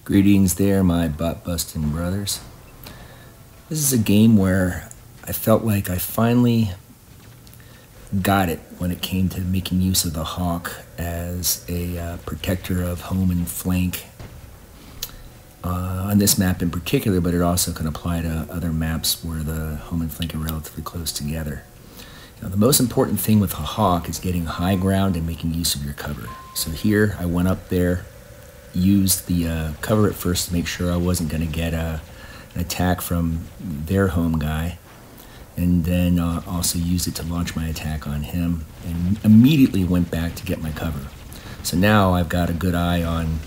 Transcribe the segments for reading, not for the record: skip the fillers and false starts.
Greetings there, my bot-busting brothers. This is a game where I felt like I finally got it when it came to making use of the hawk as a protector of home and flank on this map in particular, but it also can apply to other maps where the home and flank are relatively close together. Now, the most important thing with a hawk is getting high ground and making use of your cover. So here I went up there, used the cover at first to make sure I wasn't going to get an attack from their home guy, and then also used it to launch my attack on him, and immediately went back to get my cover. So now I've got a good eye on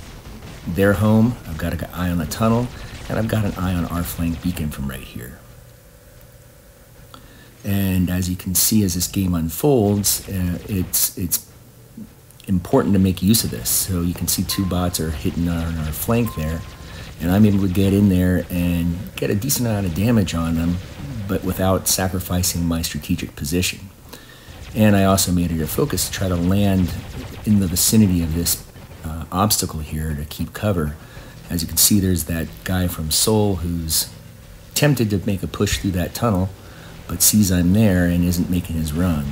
their home, I've got an eye on the tunnel, and I've got an eye on our flank beacon from right here. And as you can see, as this game unfolds, it's important to make use of this. So you can see two bots are hitting on our flank there, and I'm able to get in there and get a decent amount of damage on them, but without sacrificing my strategic position. And I also made it a focus to try to land in the vicinity of this obstacle here to keep cover. As you can see, there's that guy from Seoul who's tempted to make a push through that tunnel, but sees I'm there and isn't making his run.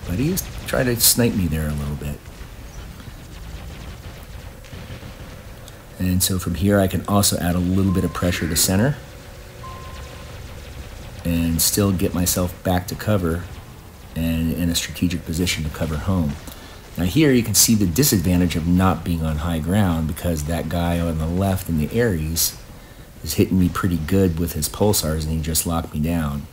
But he's trying to snipe me there a little bit. And so from here I can also add a little bit of pressure to center and still get myself back to cover and in a strategic position to cover home. Now here you can see the disadvantage of not being on high ground, because that guy on the left in the Aries is hitting me pretty good with his pulsars and he just locked me down.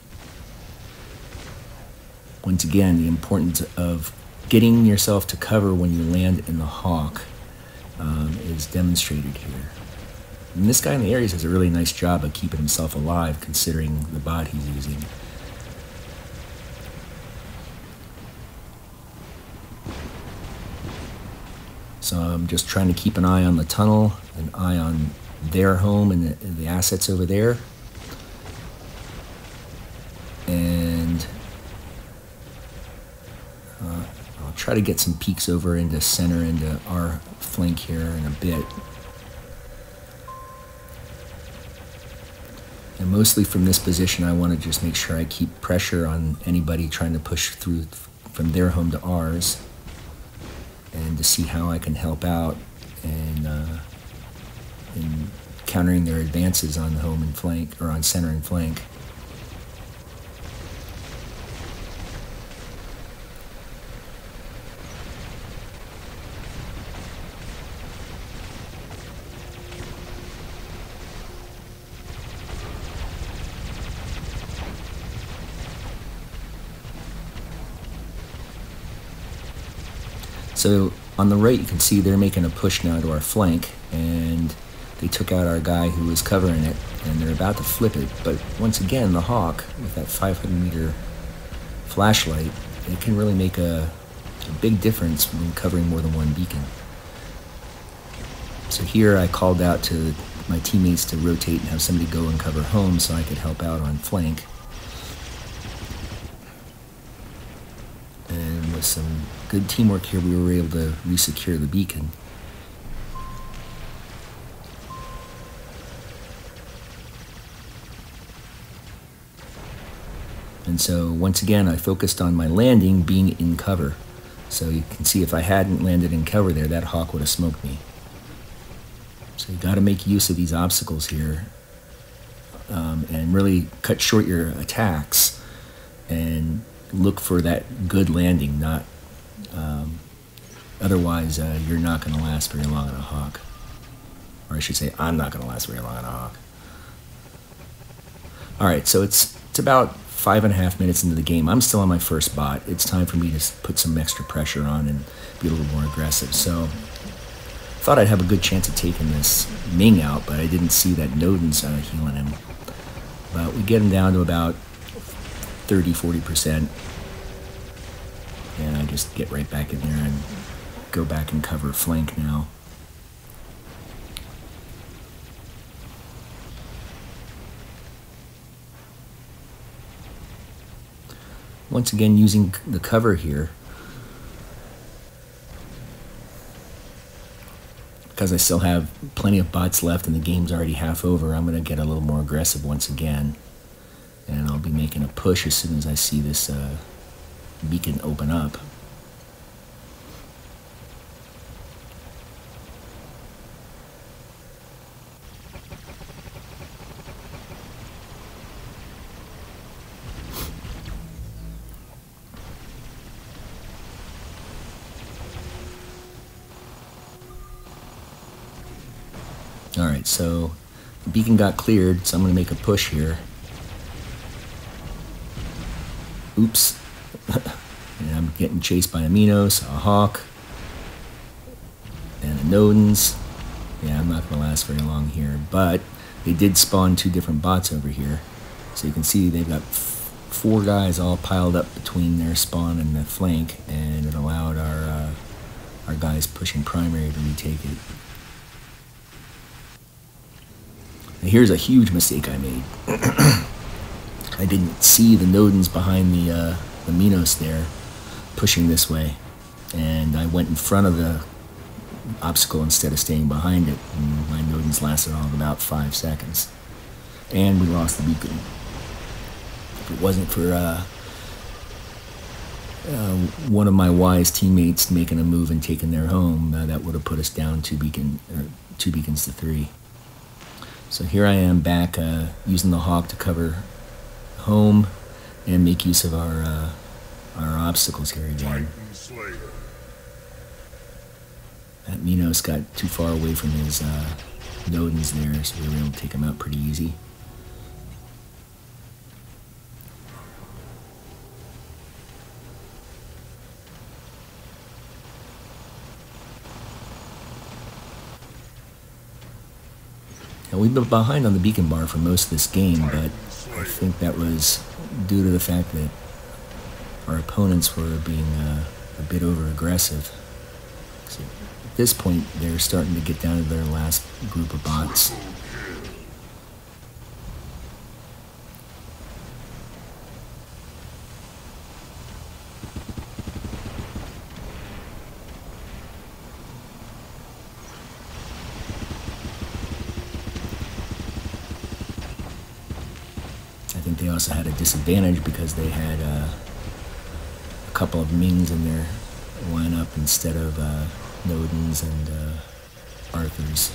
Once again, the importance of getting yourself to cover when you land in the hawk is demonstrated here. And this guy in the Aries does a really nice job of keeping himself alive considering the bot he's using. So I'm just trying to keep an eye on the tunnel, an eye on their home and the assets over there. And I'll try to get some peeks over into center, into our flank here in a bit. And mostly from this position, I want to just make sure I keep pressure on anybody trying to push through from their home to ours, and to see how I can help out in countering their advances on home and flank, or on center and flank. So on the right you can see they're making a push now to our flank, and they took out our guy who was covering it, and they're about to flip it. But once again, the hawk with that 500-meter flashlight, it can really make a big difference when covering more than one beacon. So here I called out to my teammates to rotate and have somebody go and cover home so I could help out on flank. And with some good teamwork here, we were able to re-secure the beacon. And so once again, I focused on my landing being in cover. So you can see if I hadn't landed in cover there, that hawk would have smoked me. So you got to make use of these obstacles here, and really cut short your attacks and look for that good landing. Not otherwise you're not going to last very long on a hawk, or I should say I'm not going to last very long on a hawk. Alright, so it's about 5.5 minutes into the game. I'm still on my first bot. It's time for me to put some extra pressure on and be a little more aggressive. So thought I'd have a good chance of taking this Ming out, but I didn't see that Nodin's healing him. But we get him down to about 30–40%, and I just get right back in there and go back and cover flank now. Once again, using the cover here, because I still have plenty of bots left and the game's already half over, I'm going to get a little more aggressive once again. And I'll be making a push as soon as I see this beacon open up. Alright, so the beacon got cleared, so I'm going to make a push here. Oops. And I'm getting chased by a Minos, a Hawk, and a Nodens. Yeah, I'm not going to last very long here, but they did spawn 2 different bots over here. So you can see they've got 4 guys all piled up between their spawn and the flank, and it allowed our guys pushing primary to retake it. Now here's a huge mistake I made. I didn't see the Nodens behind the Minos there pushing this way, and I went in front of the obstacle instead of staying behind it, and my Nodens lasted on about 5 seconds. And we lost the beacon. If it wasn't for one of my wise teammates making a move and taking their home, that would have put us down 2 beacons to 3. So here I am back using the Hawk to cover home and make use of our obstacles here again. That Minos got too far away from his Nodens there, so we were able to take him out pretty easy. And we've been behind on the beacon bar for most of this game, but I think that was due to the fact that our opponents were being a bit over-aggressive. So at this point, they're starting to get down to their last group of bots. I think they also had a disadvantage because they had a couple of Mings in their lineup instead of Nodens and Arthurs.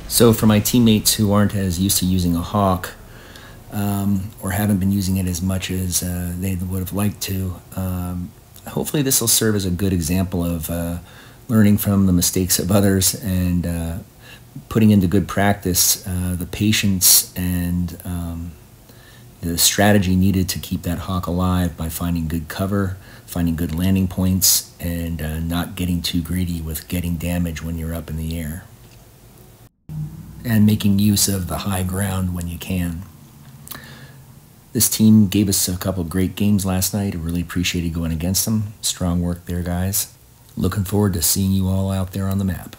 So for my teammates who aren't as used to using a Hawk, or haven't been using it as much as they would have liked to, hopefully this will serve as a good example of learning from the mistakes of others and putting into good practice the patience and the strategy needed to keep that Hawk alive by finding good cover, finding good landing points, and not getting too greedy with getting damage when you're up in the air. And making use of the high ground when you can. This team gave us a couple of great games last night. I really appreciated going against them. Strong work there, guys. Looking forward to seeing you all out there on the map.